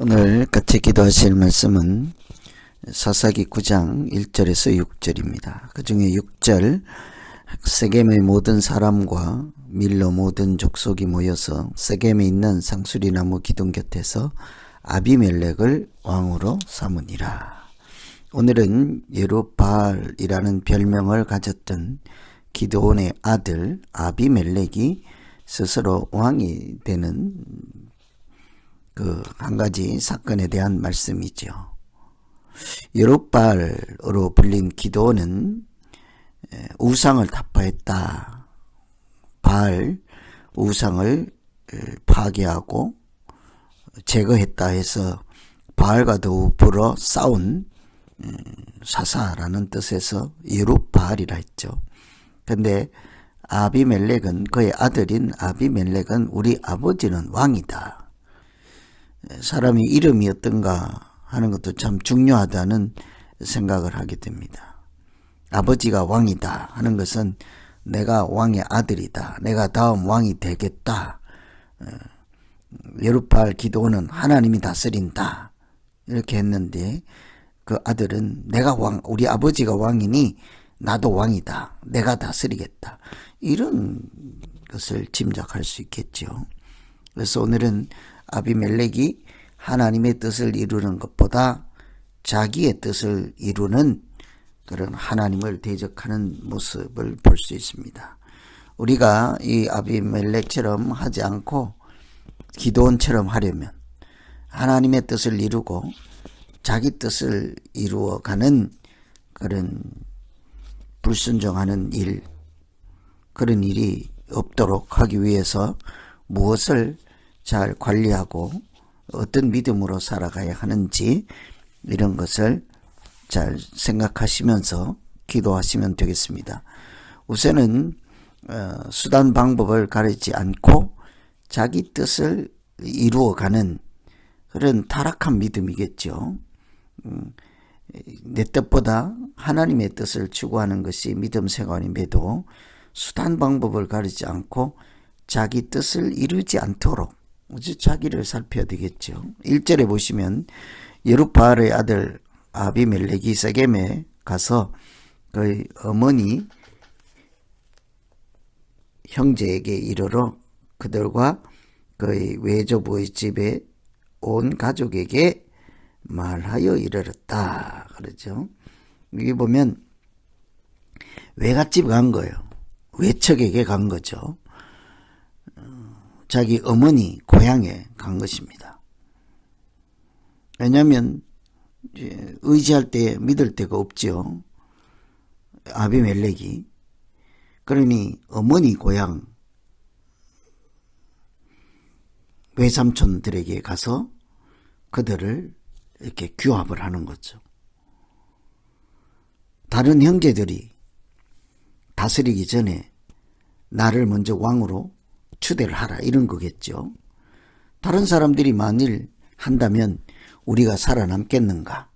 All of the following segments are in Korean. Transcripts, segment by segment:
오늘 같이 기도하실 말씀은 사사기 9장 1절에서 6절입니다. 그 중에 6절 세겜의 모든 사람과 밀로 모든 족속이 모여서 세겜에 있는 상수리나무 기둥 곁에서 아비멜렉을 왕으로 삼으니라. 오늘은 예루바알이라는 별명을 가졌던 기드온의 아들 아비멜렉이 스스로 왕이 되는 그 한 가지 사건에 대한 말씀이죠. 예루바알으로 불린 기드온은 우상을 타파했다. 바알 우상을 파괴하고 제거했다 해서 바알과 더불어 싸운 사사라는 뜻에서 예루바알이라 했죠. 근데 아비멜렉은 그의 아들인 아비멜렉은 우리 아버지는 왕이다. 사람이 이름이 어떤가 하는 것도 참 중요하다는 생각을 하게 됩니다. 아버지가 왕이다 하는 것은 내가 왕의 아들이다. 내가 다음 왕이 되겠다. 예루바알 기드온은 하나님이 다스린다. 이렇게 했는데 그 아들은 내가 왕, 우리 아버지가 왕이니 나도 왕이다. 내가 다스리겠다. 이런 것을 짐작할 수 있겠죠. 그래서 오늘은 아비멜렉이 하나님의 뜻을 이루는 것보다 자기의 뜻을 이루는 그런 하나님을 대적하는 모습을 볼 수 있습니다. 우리가 이 아비멜렉처럼 하지 않고 기드온처럼 하려면 하나님의 뜻을 이루고 자기 뜻을 이루어가는 그런 불순종하는 일, 그런 일이 없도록 하기 위해서 무엇을 잘 관리하고 어떤 믿음으로 살아가야 하는지 이런 것을 잘 생각하시면서 기도하시면 되겠습니다. 우선은 수단 방법을 가리지 않고 자기 뜻을 이루어가는 그런 타락한 믿음이겠죠. 내 뜻보다 하나님의 뜻을 추구하는 것이 믿음 생활임에도 수단 방법을 가리지 않고 자기 뜻을 이루지 않도록 자기를 살펴야 되겠죠. 1절에 보시면 예루바알의 아들 아비멜렉이 세겜에 가서 그의 어머니 형제에게 이르러 그들과 그의 외조부의 집에 온 가족에게 말하여 이르렀다. 그러죠. 여기 보면 외갓집 간 거예요. 외척에게 간 거죠. 자기 어머니 고향에 간 것입니다. 왜냐하면 의지할 때 믿을 데가 없죠. 아비멜렉이. 그러니 어머니 고향 외삼촌들에게 가서 그들을 이렇게 규합을 하는 거죠. 다른 형제들이 다스리기 전에 나를 먼저 왕으로 추대를 하라 이런 거겠죠. 다른 사람들이 만일 한다면 우리가 살아남겠는가?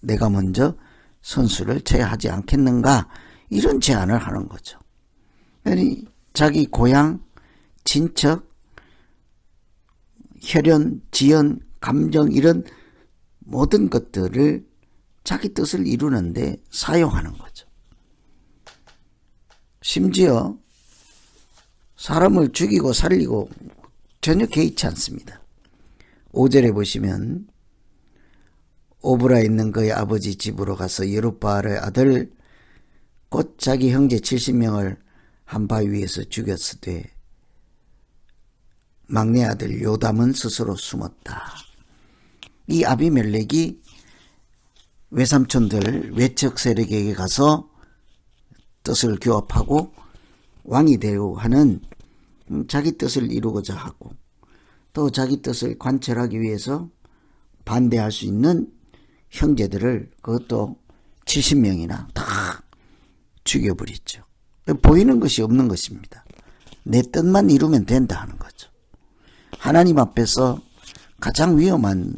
내가 먼저 선수를 쳐야 하지 않겠는가? 이런 제안을 하는 거죠. 아니 자기 고향, 친척, 혈연, 지연, 감정 이런 모든 것들을 자기 뜻을 이루는데 사용하는 거죠. 심지어 사람을 죽이고 살리고 전혀 개의치 않습니다. 5절에 보시면 오브라에 있는 그의 아버지 집으로 가서 예루바알의 아들 곧 자기 형제 70명을 한 바위 위에서 죽였으되 막내 아들 요담은 스스로 숨었다. 이 아비멜렉이 외삼촌들 외척 세력에게 가서 뜻을 규합하고 왕이 되려고 하는 자기 뜻을 이루고자 하고 또 자기 뜻을 관철하기 위해서 반대할 수 있는 형제들을 그것도 70명이나 다 죽여버렸죠. 보이는 것이 없는 것입니다. 내 뜻만 이루면 된다 하는 거죠. 하나님 앞에서 가장 위험한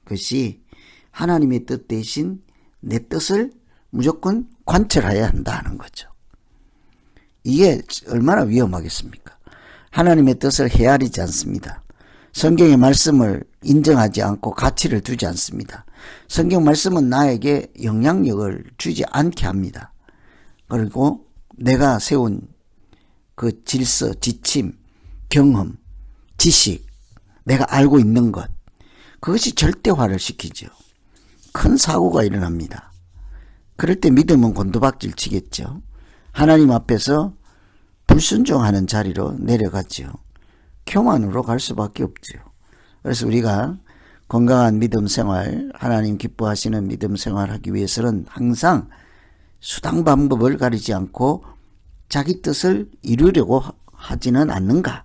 것이 하나님의 뜻 대신 내 뜻을 무조건 관철해야 한다는 거죠. 이게 얼마나 위험하겠습니까? 하나님의 뜻을 헤아리지 않습니다. 성경의 말씀을 인정하지 않고 가치를 두지 않습니다. 성경 말씀은 나에게 영향력을 주지 않게 합니다. 그리고 내가 세운 그 질서, 지침, 경험, 지식, 내가 알고 있는 것, 그것이 절대화를 시키죠. 큰 사고가 일어납니다. 그럴 때 믿음은 곤두박질 치겠죠. 하나님 앞에서 불순종하는 자리로 내려갔죠. 교만으로 갈 수밖에 없죠. 그래서 우리가 건강한 믿음 생활, 하나님 기뻐하시는 믿음 생활하기 위해서는 항상 수단 방법을 가리지 않고 자기 뜻을 이루려고 하지는 않는가,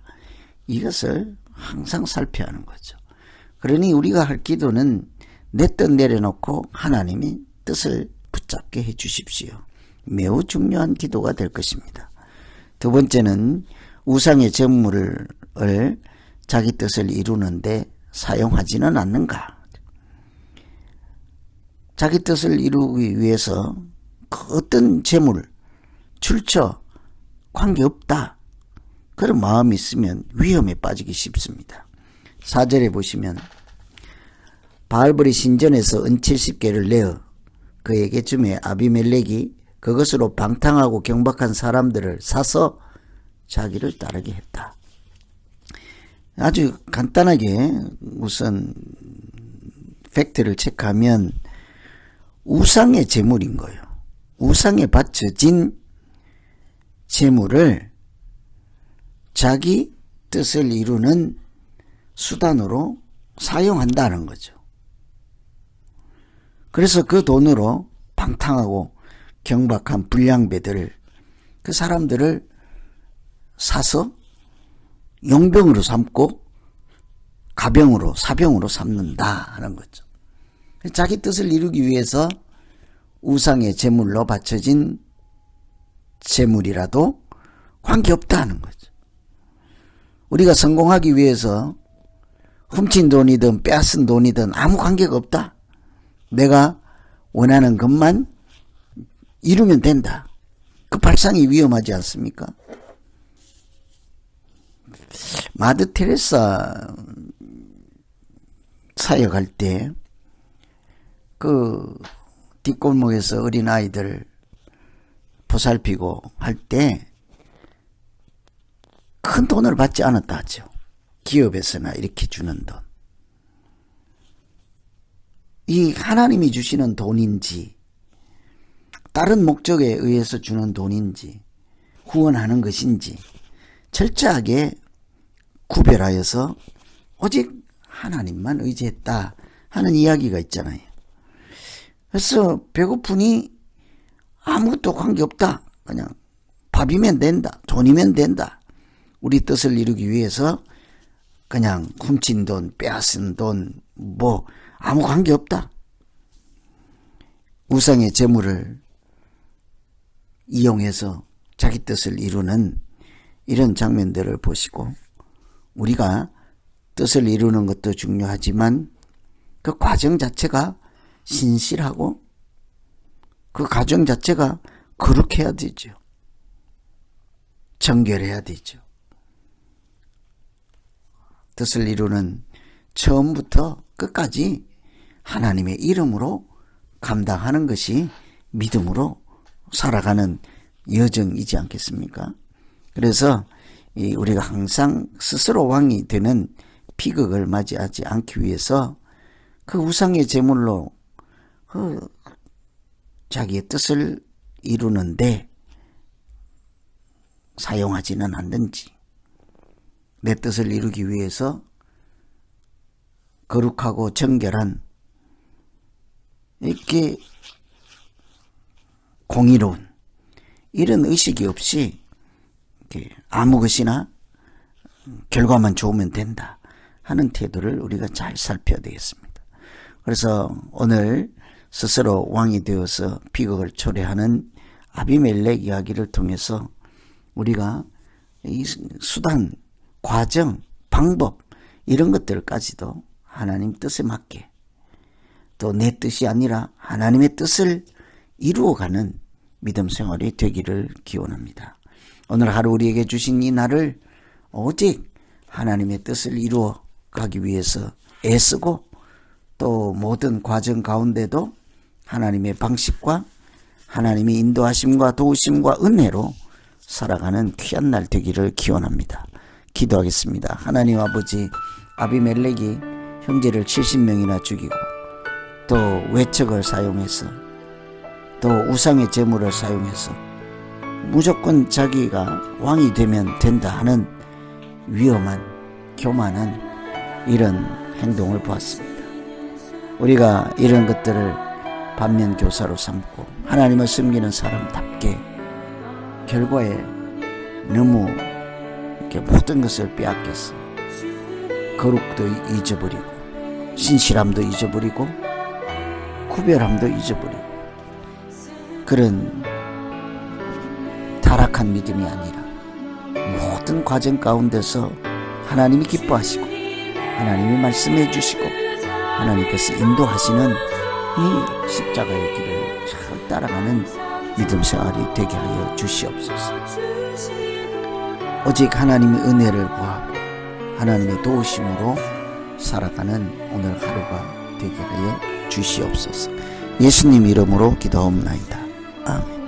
이것을 항상 살펴야 하는 거죠. 그러니 우리가 할 기도는 내 뜻 내려놓고 하나님이 뜻을 붙잡게 해 주십시오. 매우 중요한 기도가 될 것입니다. 두 번째는 우상의 제물을 자기 뜻을 이루는데 사용하지는 않는가. 자기 뜻을 이루기 위해서 그 어떤 제물, 출처, 관계없다, 그런 마음이 있으면 위험에 빠지기 쉽습니다. 4절에 보시면 바알브리 신전에서 은 70개를 내어 그에게 주매 아비멜렉이 그것으로 방탕하고 경박한 사람들을 사서 자기를 따르게 했다. 아주 간단하게 우선 팩트를 체크하면 우상의 제물인 거예요. 우상에 바쳐진 제물을 자기 뜻을 이루는 수단으로 사용한다는 거죠. 그래서 그 돈으로 방탕하고 경박한 불량배들, 그 사람들을 사서 용병으로 삼고 가병으로, 사병으로 삼는다 하는 거죠. 자기 뜻을 이루기 위해서 우상의 제물로 바쳐진 제물이라도 관계없다 하는 거죠. 우리가 성공하기 위해서 훔친 돈이든 빼앗은 돈이든 아무 관계가 없다. 내가 원하는 것만 이루면 된다. 그 발상이 위험하지 않습니까? 마더 테레사 사역할 때 그 뒷골목에서 어린 아이들 보살피고 할 때 큰 돈을 받지 않았다 하죠. 기업에서나 이렇게 주는 돈. 이 하나님이 주시는 돈인지 다른 목적에 의해서 주는 돈인지 후원하는 것인지 철저하게 구별하여서 오직 하나님만 의지했다 하는 이야기가 있잖아요. 그래서 배고프니 아무것도 관계없다. 그냥 밥이면 된다. 돈이면 된다. 우리 뜻을 이루기 위해서 그냥 훔친 돈, 빼앗은 돈, 뭐 아무 관계없다. 우상의 재물을 이용해서 자기 뜻을 이루는 이런 장면들을 보시고 우리가 뜻을 이루는 것도 중요하지만 그 과정 자체가 신실하고 그 과정 자체가 거룩해야 되죠. 정결해야 되죠. 뜻을 이루는 처음부터 끝까지 하나님의 이름으로 감당하는 것이 믿음으로 살아가는 여정이지 않겠습니까? 그래서 우리가 항상 스스로 왕이 되는 비극을 맞이하지 않기 위해서 그 우상의 제물로 자기의 뜻을 이루는데 사용하지는 않는지, 내 뜻을 이루기 위해서 거룩하고 정결한 이렇게 공의로운 이런 의식이 없이 아무 것이나 결과만 좋으면 된다 하는 태도를 우리가 잘 살펴야 되겠습니다. 그래서 오늘 스스로 왕이 되어서 비극을 초래하는 아비멜렉 이야기를 통해서 우리가 이 수단, 과정, 방법 이런 것들까지도 하나님 뜻에 맞게 또 내 뜻이 아니라 하나님의 뜻을 이루어가는 믿음 생활이 되기를 기원합니다. 오늘 하루 우리에게 주신 이 날을 오직 하나님의 뜻을 이루어 가기 위해서 애쓰고 또 모든 과정 가운데도 하나님의 방식과 하나님의 인도하심과 도우심과 은혜로 살아가는 귀한 날 되기를 기원합니다. 기도하겠습니다. 하나님 아버지, 아비멜렉이 형제를 70명이나 죽이고 또 외척을 사용해서 또 우상의 제물을 사용해서 무조건 자기가 왕이 되면 된다 하는 위험한 교만한 이런 행동을 보았습니다. 우리가 이런 것들을 반면교사로 삼고 하나님을 섬기는 사람답게 결과에 너무 이렇게 모든 것을 빼앗겼어. 거룩도 잊어버리고 신실함도 잊어버리고 구별함도 잊어버리고 그런 타락한 믿음이 아니라 모든 과정 가운데서 하나님이 기뻐하시고 하나님이 말씀해 주시고 하나님께서 인도하시는 이 십자가의 길을 잘 따라가는 믿음 생활이 되게 하여 주시옵소서. 오직 하나님의 은혜를 구하고 하나님의 도우심으로 살아가는 오늘 하루가 되게 하여 주시옵소서. 예수님 이름으로 기도하옵나이다. 아멘.